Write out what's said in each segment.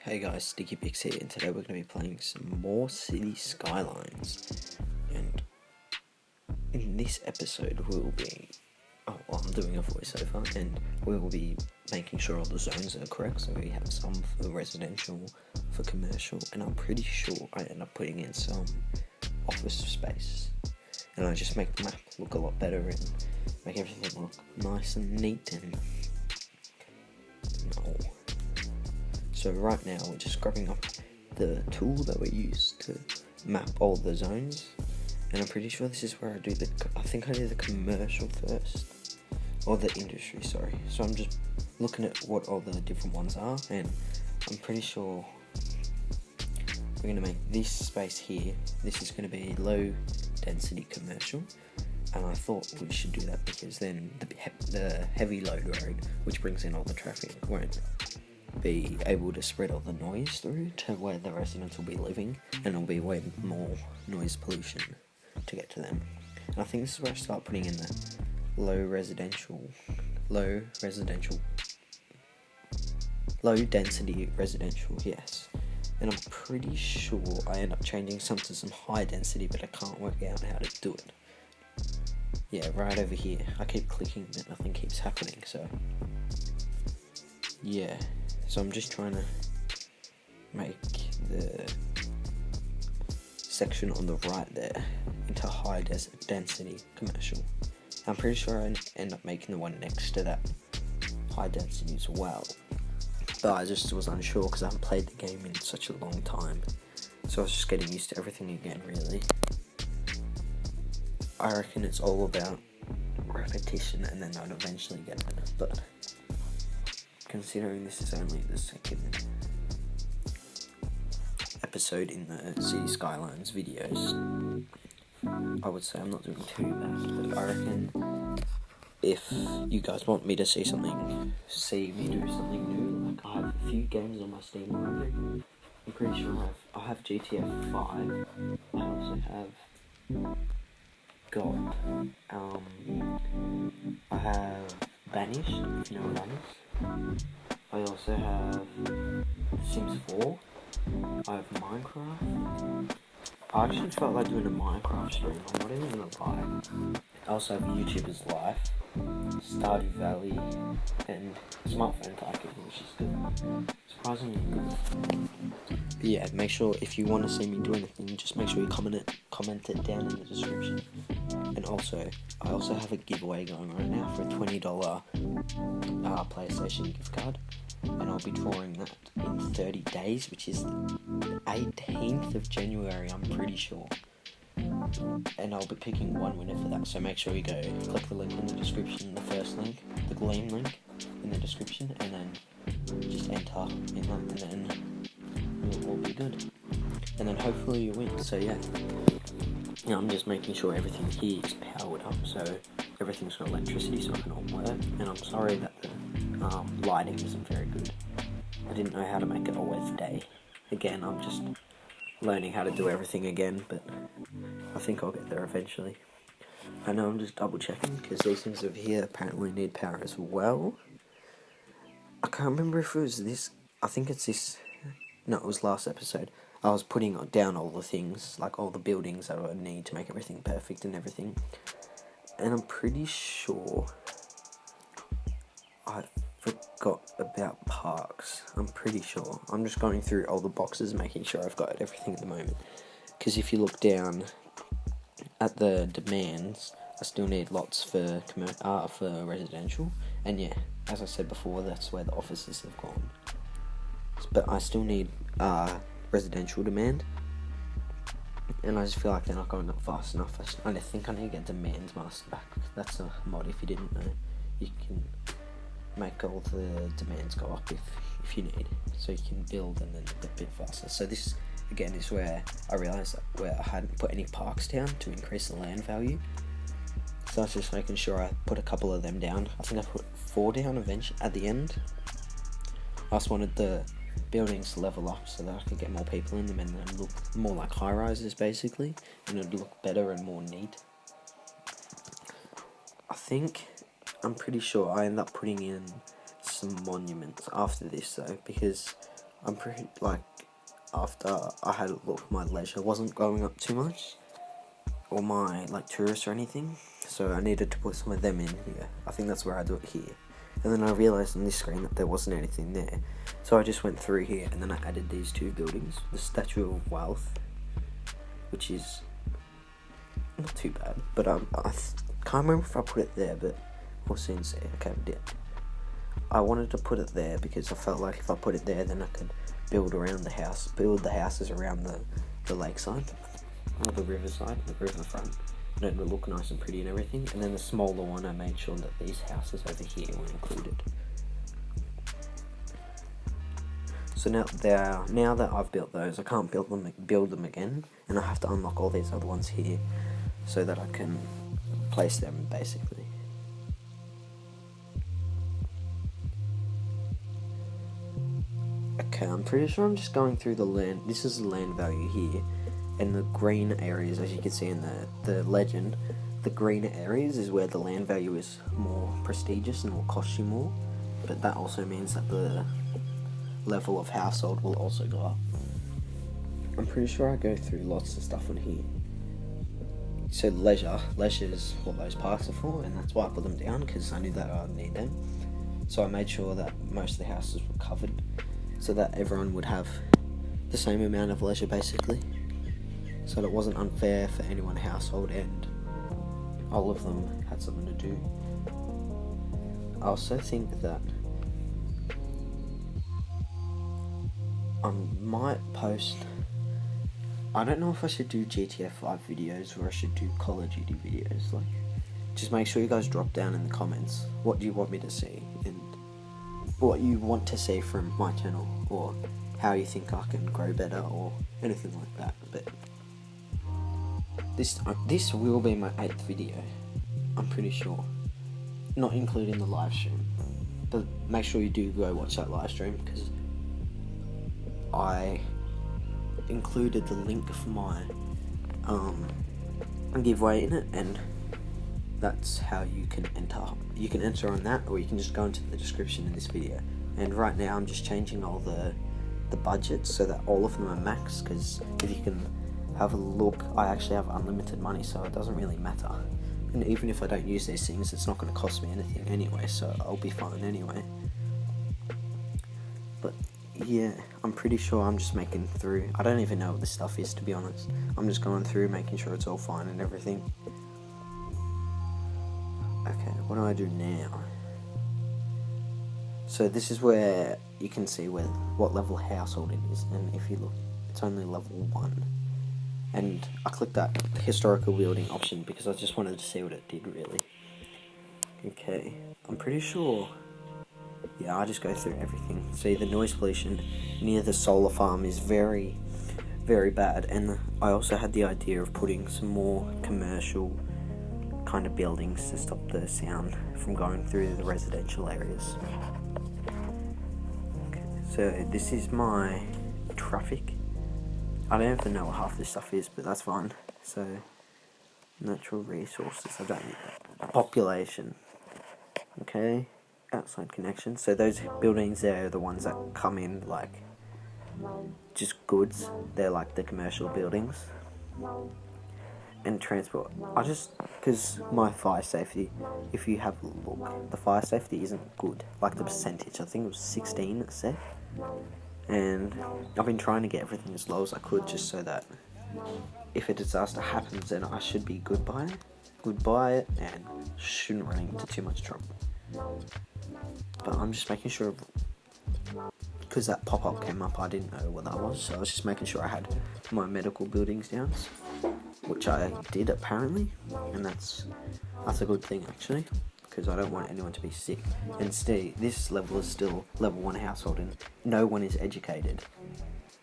Hey guys, Sticky Pix here, and today we're going to be playing some more City Skylines. And in this episode, we'll be. I'm doing a voiceover, and we will be making sure all the zones are correct. So we have some for residential, for commercial, and I'm pretty sure I end up putting in some office space. And I just make the map look a lot better and make everything look nice and neat and. No. So right now we're just grabbing up the tool that we use to map all the zones, and I'm pretty sure this is where I do I think I do the commercial first, or the industry, sorry. So I'm just looking at what all the different ones are, and I'm pretty sure we're going to make this space here, this is going to be low density commercial, and I thought we should do that because then the heavy load road, which brings in all the traffic, won't be able to spread all the noise through to where the residents will be living, and it'll be way more noise pollution to get to them. And I think this is where I start putting in the low density residential, yes. And I'm pretty sure I end up changing some to some high density, but I can't work out how to do it. Yeah, right over here. I keep clicking but nothing keeps happening, so yeah. So I'm just trying to make the section on the right there into high density commercial. I'm pretty sure I end up making the one next to that high density as well. But I just was unsure because I haven't played the game in such a long time. So I was just getting used to everything again, really. I reckon it's all about repetition and then I'd eventually get it. But considering this is only the second episode in the City Skylines videos, I would say I'm not doing too bad, but I reckon if you guys want me to see me do something new, like I have a few games on my Steam library. I'm pretty sure I have GTA 5, I also have I have Banished, if you know what that is. I also have Sims 4. I have Minecraft. I actually felt like doing a Minecraft stream, I'm not even gonna lie. I also have YouTubers Life, Stardew Valley, and Smartphone Tycoon, which is good. Surprisingly good. But yeah, make sure if you want to see me do anything, just make sure you comment it down in the description. And also, I also have a giveaway going right now for a $20 PlayStation gift card, and I'll be drawing that in 30 days, which is the 18th of January, I'm pretty sure. And I'll be picking one winner for that, so make sure you go click the link in the description, the first link, the Gleam link in the description, and then just enter in that, and then it will be good. And then hopefully you win, so yeah. Now I'm just making sure everything here is powered up, so everything's got electricity so it can all work. And I'm sorry that the lighting isn't very good. I didn't know how to make it a wet day. Again, I'm just learning how to do everything again, but I think I'll get there eventually. I know I'm just double checking because these things over here apparently need power as well. I can't remember if it was this. I think it's this. No, it was last episode. I was putting down all the things, like all the buildings that I would need to make everything perfect and everything. And I'm pretty sure I forgot about parks. I'm pretty sure. I'm just going through all the boxes, making sure I've got everything at the moment. Because if you look down at the demands, I still need lots for residential. And yeah, as I said before, that's where the offices have gone. But I still need residential demand, and I just feel like they're not going up fast enough. I think I need to get demands master back. That's a mod, if you didn't know. You can make all the demands go up if you need, so you can build and then a bit faster. So this again is where I realised that where I hadn't put any parks down to increase the land value. So I was just making sure I put a couple of them down. I think I put 4 down eventually at the end. I just wanted the buildings to level up so that I could get more people in them and then look more like high rises basically, and it'd look better and more neat. I'm pretty sure I end up putting in some monuments after this though, because I'm pretty, like, after I had a look, my leisure wasn't going up too much, or my, like, tourists or anything, so I needed to put some of them in here. I think that's where I do it here. And then I realised on this screen that there wasn't anything there, so I just went through here, and then I added these two buildings. The Statue of Wealth, which is not too bad, but I can't remember if I put it there, but we'll soon see. Okay, I did. I wanted to put it there because I felt like if I put it there, then I could build around the house, build the houses around the lakeside, or the riverside, the riverfront, and it would look nice and pretty and everything. And then the smaller one, I made sure that these houses over here were included. So now that I've built those, I can't build them again, and I have to unlock all these other ones here so that I can place them basically. Okay, I'm pretty sure I'm just going through the land. This is the land value here, and the green areas, as you can see in the legend, the green areas is where the land value is more prestigious and will cost you more, but that also means that the level of household will also go up. I'm pretty sure I go through lots of stuff on here. So leisure is what those parks are for, and that's why I put them down, because I knew that I'd need them. So I made sure that most of the houses were covered, so that everyone would have the same amount of leisure basically, so that it wasn't unfair for any one household and all of them had something to do. I also think that I might post, I don't know if I should do GTA 5 videos or I should do Call of Duty videos. Like, just make sure you guys drop down in the comments what do you want me to see and what you want to see from my channel, or how you think I can grow better or anything like that. But this will be my 8th video, I'm pretty sure, not including the live stream. But make sure you do go watch that live stream, because I included the link for my giveaway in it, and that's how you can enter. You can enter on that, or you can just go into the description in this video. And right now I'm just changing all the budgets so that all of them are max, because if you can have a look, I actually have unlimited money, so it doesn't really matter. And even if I don't use these things, it's not going to cost me anything anyway, so I'll be fine anyway. But yeah, I'm pretty sure I'm just making through. I don't even know what this stuff is, to be honest. I'm just going through, making sure it's all fine and everything. Okay, what do I do now? So this is where you can see what level household it is, and if you look, it's only level 1. And I clicked that historical building option because I just wanted to see what it did, really. Okay, I'm pretty sure. Yeah, I just go through everything. See, the noise pollution near the solar farm is very, very bad, and I also had the idea of putting some more commercial kind of buildings to stop the sound from going through the residential areas. Okay, so this is my traffic. I don't even know what half this stuff is, but that's fine. So, natural resources, I don't need that. Population. Okay, outside connection. So those buildings there are the ones that come in like just goods. They're like the commercial buildings. And transport. Because my fire safety, if you have a look, the fire safety isn't good. Like the percentage, I think it was 16 it said. And I've been trying to get everything as low as I could, just so that if a disaster happens, then I should be good by it and shouldn't run into too much trouble. But I'm just making sure, because that pop-up came up, I didn't know what that was, so I was just making sure I had my medical buildings down, which I did apparently, and that's a good thing actually, because I don't want anyone to be sick. And stay, this level is still level 1 household, and no one is educated.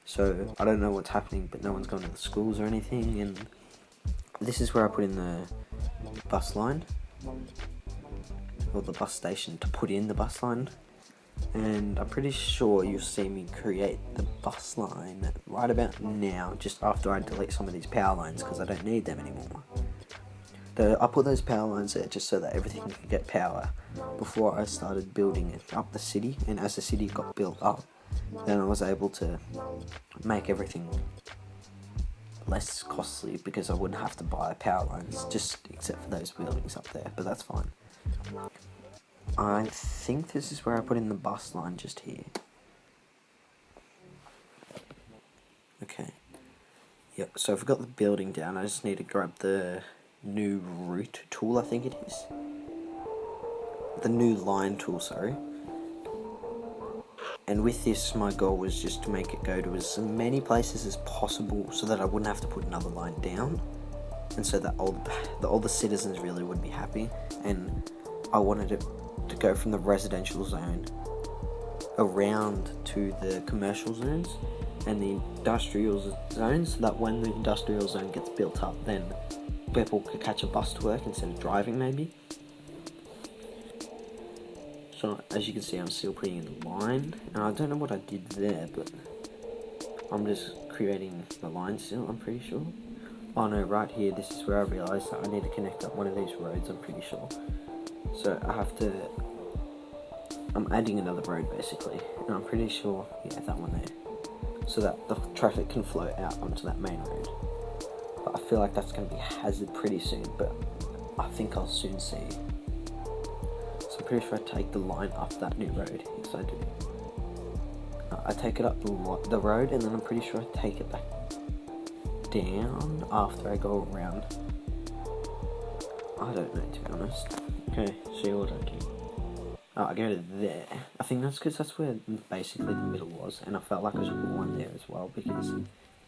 So I don't know what's happening, but no one's going to the schools or anything. And this is where I put in the bus line, or the bus station, to put in the bus line. And I'm pretty sure you'll see me create the bus line right about now, just after I delete some of these power lines, because I don't need them anymore. I put those power lines there just so that everything could get power before I started building it up the city. And as the city got built up, then I was able to make everything less costly because I wouldn't have to buy power lines, just except for those buildings up there, but that's fine. I think this is where I put in the bus line, just here. Okay. Yep, so I've got the building down. I just need to grab the new route tool, I think it is. The new line tool, sorry. And with this, my goal was just to make it go to as many places as possible so that I wouldn't have to put another line down. And so that all the citizens really would be happy. And I wanted it to go from the residential zone around to the commercial zones and the industrial zones, so that when the industrial zone gets built up, then people could catch a bus to work instead of driving, maybe. So as you can see, I'm still putting in the line, and I don't know what I did there, but I'm just creating the line still, I'm pretty sure. Oh no, right here, this is where I realised that I need to connect up one of these roads, I'm pretty sure. So I'm adding another road basically, and I'm pretty sure, yeah, that one there, so that the traffic can flow out onto that main road. But I feel like that's going to be a hazard pretty soon, but I think I'll soon see. So I'm pretty sure I take the line up that new road, yes I do. I take it up the road, and then I'm pretty sure I take it back down after I go around. I don't know, to be honest. Okay, see what I do. Oh, I go to there. I think that's because that's where basically the middle was, and I felt like I should put one there as well, because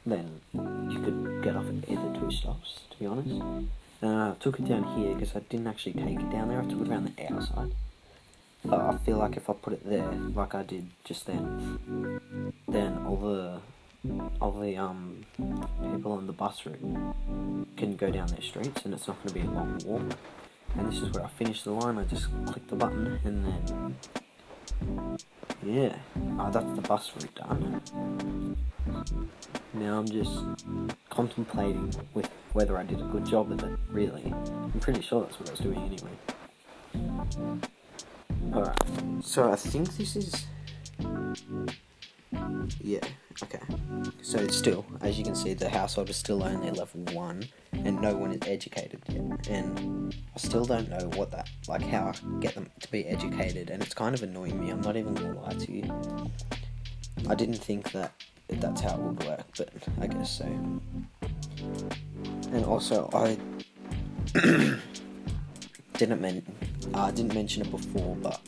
then you could get off at either two stops, to be honest. I took it down here because I didn't actually take it down there, I took it around the outside. But I feel like if I put it there, like I did just then all the people on the bus route can go down their streets, and it's not going to be a long walk. And this is where I finish the line. I just click the button, and then yeah, that's the bus route done. Now I'm just contemplating with whether I did a good job with it, really. I'm pretty sure that's what I was doing anyway. Alright, so I think this is... yeah, okay. So still, as you can see, the household is still only level 1, and no one is educated yet. And I still don't know how I get them to be educated, and it's kind of annoying me, I'm not even gonna lie to you. I didn't think that's how it would work, but I guess so. And also, I didn't mention it before, but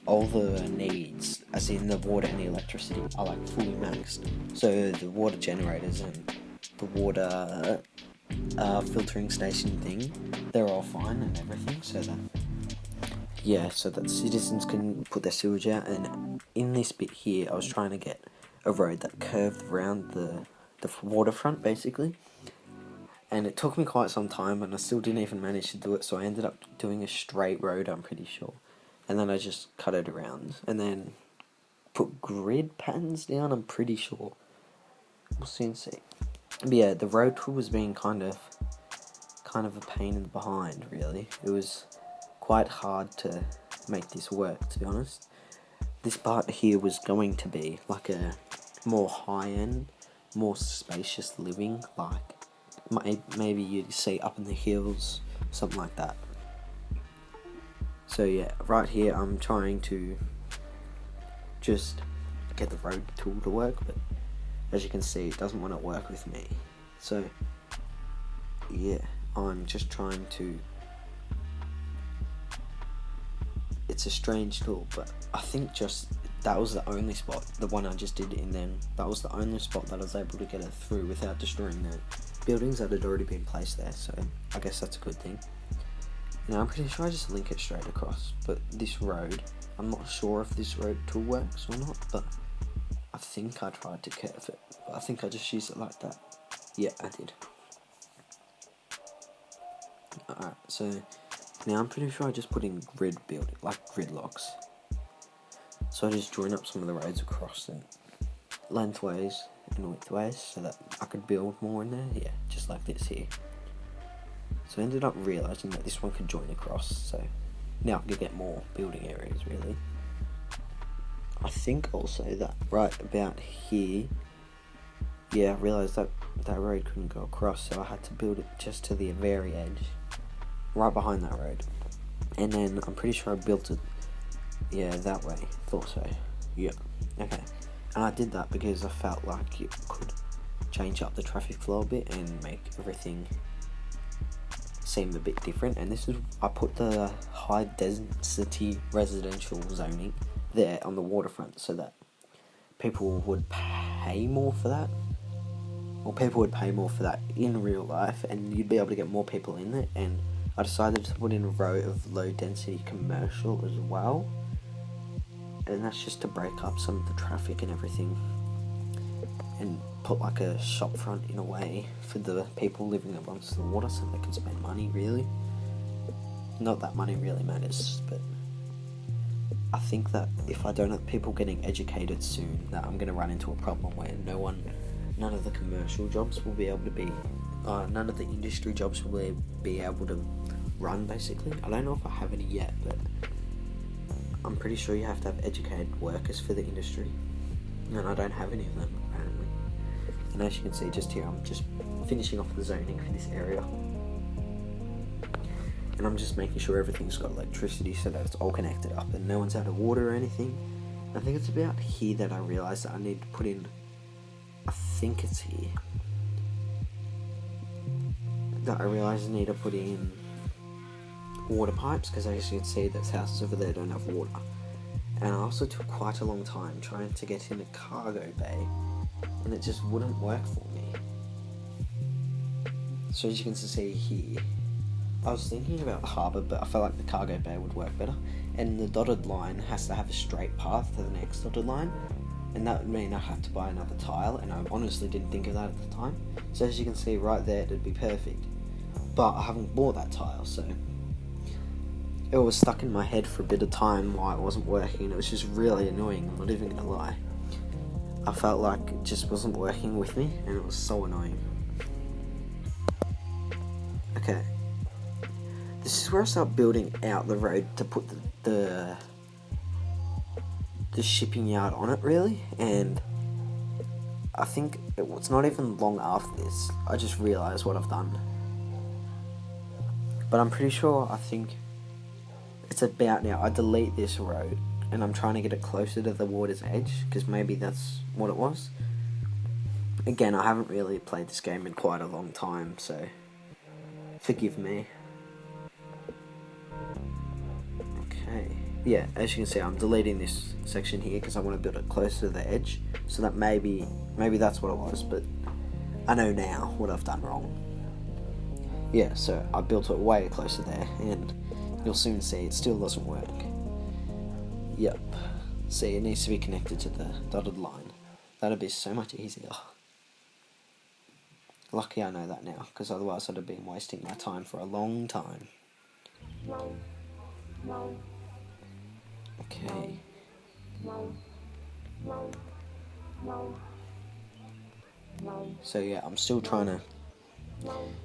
all the needs, as in the water and the electricity, are like fully maxed. So the water generators and the water filtering station thing, they're all fine and everything, so that citizens can put their sewage out. And in this bit here, I was trying to get a road that curved around the waterfront basically, and it took me quite some time, and I still didn't even manage to do it, so I ended up doing a straight road, I'm pretty sure. And then I just cut it around, and then put grid patterns down, I'm pretty sure. We'll soon see. But yeah, the road tool was being kind of a pain in the behind, really. It was quite hard to make this work, to be honest. This part here was going to be like a more high-end, more spacious living, like maybe you'd see up in the hills, something like that. So yeah, right here I'm trying to just get the road tool to work, but as you can see, it doesn't want to work with me. So yeah, I'm just trying to... it's a strange tool, but I think just that was the only spot, the one I just did, and then that was the only spot that I was able to get it through without destroying the buildings that had already been placed there, so I guess that's a good thing. Now I'm pretty sure I just link it straight across, but this road, I'm not sure if this road tool works or not, but I think I tried to curve it, but I think I just used it like that. Yeah, I did. Alright, so now I'm pretty sure I just put in grid locks. So I just join up some of the roads across it, lengthways and widthways, so that I could build more in there. Yeah, just like this here. So I ended up realising that this one could join across, so now I could get more building areas, really. I think also that right about here, yeah, I realised that road couldn't go across, so I had to build it just to the very edge, right behind that road. And then I'm pretty sure I built it, yeah, that way. Thought so. Yeah. Okay. And I did that because I felt like it could change up the traffic flow a bit and make everything seem a bit different. And this is, I put the high density residential zoning there on the waterfront so that people would pay more for that. Or people would pay more for that in real life, and you'd be able to get more people in it. And I decided to put in a row of low density commercial as well, and that's just to break up some of the traffic and everything, and put like a shop front in a way for the people living amongst the water so they can spend money. Really, not that money really matters, but I think that if I don't have people getting educated soon, that I'm going to run into a problem where none of the commercial jobs will be able to be, none of the industry jobs will be able to run, basically. I don't know if I have any yet, but I'm pretty sure you have to have educated workers for the industry, and I don't have any of them, apparently. And as you can see just here, I'm just finishing off the zoning for this area, and I'm just making sure everything's got electricity so that it's all connected up and no one's out of water or anything. I think it's about here that I realised that I need to put in, I think it's here that I realised I need to put in water pipes, because as you can see, those houses over there don't have water. And I also took quite a long time trying to get in a cargo bay, and it just wouldn't work for me. So as you can see here, I was thinking about the harbour, but I felt like the cargo bay would work better, and the dotted line has to have a straight path to the next dotted line, and that would mean I have to buy another tile, and I honestly didn't think of that at the time. So as you can see right there, it'd be perfect, but I haven't bought that tile, so it was stuck in my head for a bit of time why it wasn't working, and it was just really annoying. I'm not even gonna lie, I felt like it just wasn't working with me, and it was so annoying. Okay, this is where I start building out the road to put the shipping yard on it, really. And I think it's not even long after this I just realised what I've done, but I'm pretty sure, I think it's about now, I delete this road and I'm trying to get it closer to the water's edge, because maybe that's what it was. Again, I haven't really played this game in quite a long time, so forgive me. Okay, yeah, as you can see, I'm deleting this section here because I want to build it closer to the edge, so that maybe that's what it was, but I know now what I've done wrong. Yeah, so I built it way closer there, and you'll soon see it still doesn't work. Yep, see, it needs to be connected to the dotted line. That'd be so much easier. Lucky I know that now, because otherwise I'd have been wasting my time for a long time. Okay. So yeah, I'm still trying to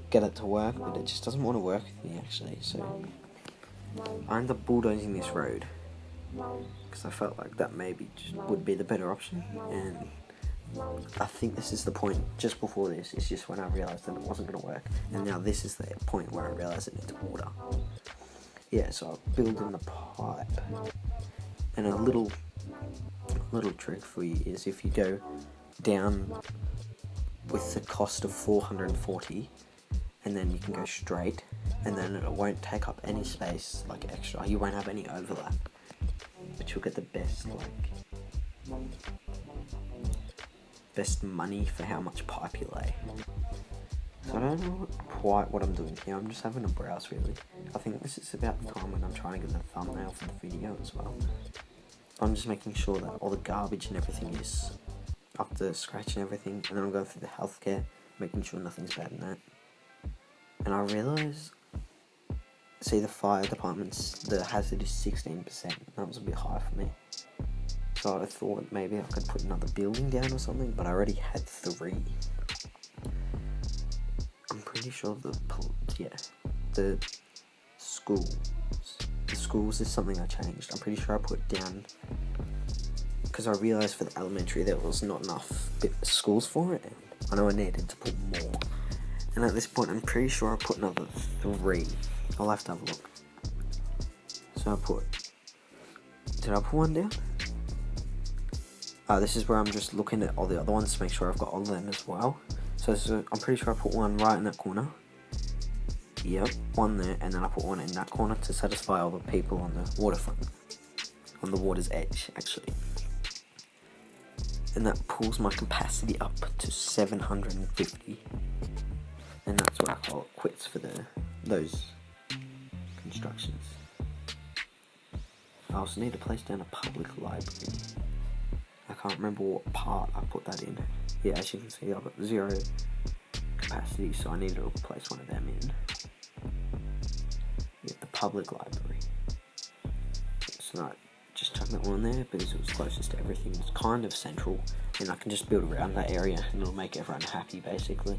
get it to work, but it just doesn't want to work with me, actually. So I ended up bulldozing this road because I felt like that maybe just would be the better option, and I think this is the point just before this. It's just when I realised that it wasn't going to work, and now this is the point where I realised it needs water. Yeah, so I'll build in the pipe, and a little trick for you is if you go down with the cost of 440, and then you can go straight, and then it won't take up any space like extra. You won't have any overlap, but you'll get the best money for how much pipe you lay. So I don't know quite what I'm doing here. I'm just having a browse, really. I think this is about the time when I'm trying to get the thumbnail for the video as well. I'm just making sure that all the garbage and everything is up to scratch and everything, and then I'm going through the healthcare, making sure nothing's bad in that. And I realise, see, the fire department's, the hazard is 16%. That was a bit high for me. So I thought maybe I could put another building down or something, but I already had 3. I'm pretty sure the schools is something I changed. I'm pretty sure I put down because I realised for the elementary there was not enough schools for it, and I know I needed to put more. And at this point, I'm pretty sure I put another 3. I'll have to have a look. So did I put one down? This is where I'm just looking at all the other ones to make sure I've got all of them as well. So I'm pretty sure I put one right in that corner. Yep, one there, and then I put one in that corner to satisfy all the people on the waterfront. On the water's edge, actually. And that pulls my capacity up to 750. And that's what I call it quits for those constructions. I also need to place down a public library. I can't remember what part I put that in. Yeah, as you can see, I've got 0 capacity, so I need to replace one of them in. Yeah, the public library. So I just chuck that one there because it was closest to everything. It's kind of central, and I can just build around that area, and it'll make everyone happy, basically.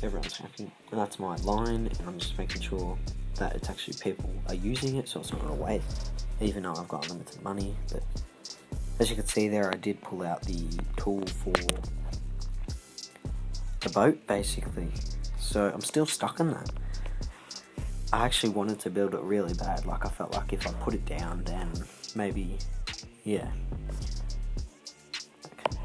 Everyone's happy, and that's my line, and I'm just making sure that it's actually people are using it, so it's not a waste, even though I've got limited money. But as you can see there, I did pull out the tool for the boat, basically, so I'm still stuck in that. I actually wanted to build it really bad. Like, I felt like if I put it down, then maybe, yeah. Okay.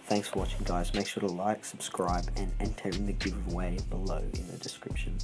Thanks for watching, guys. Make sure to like, subscribe, and enter in the giveaway below in the description.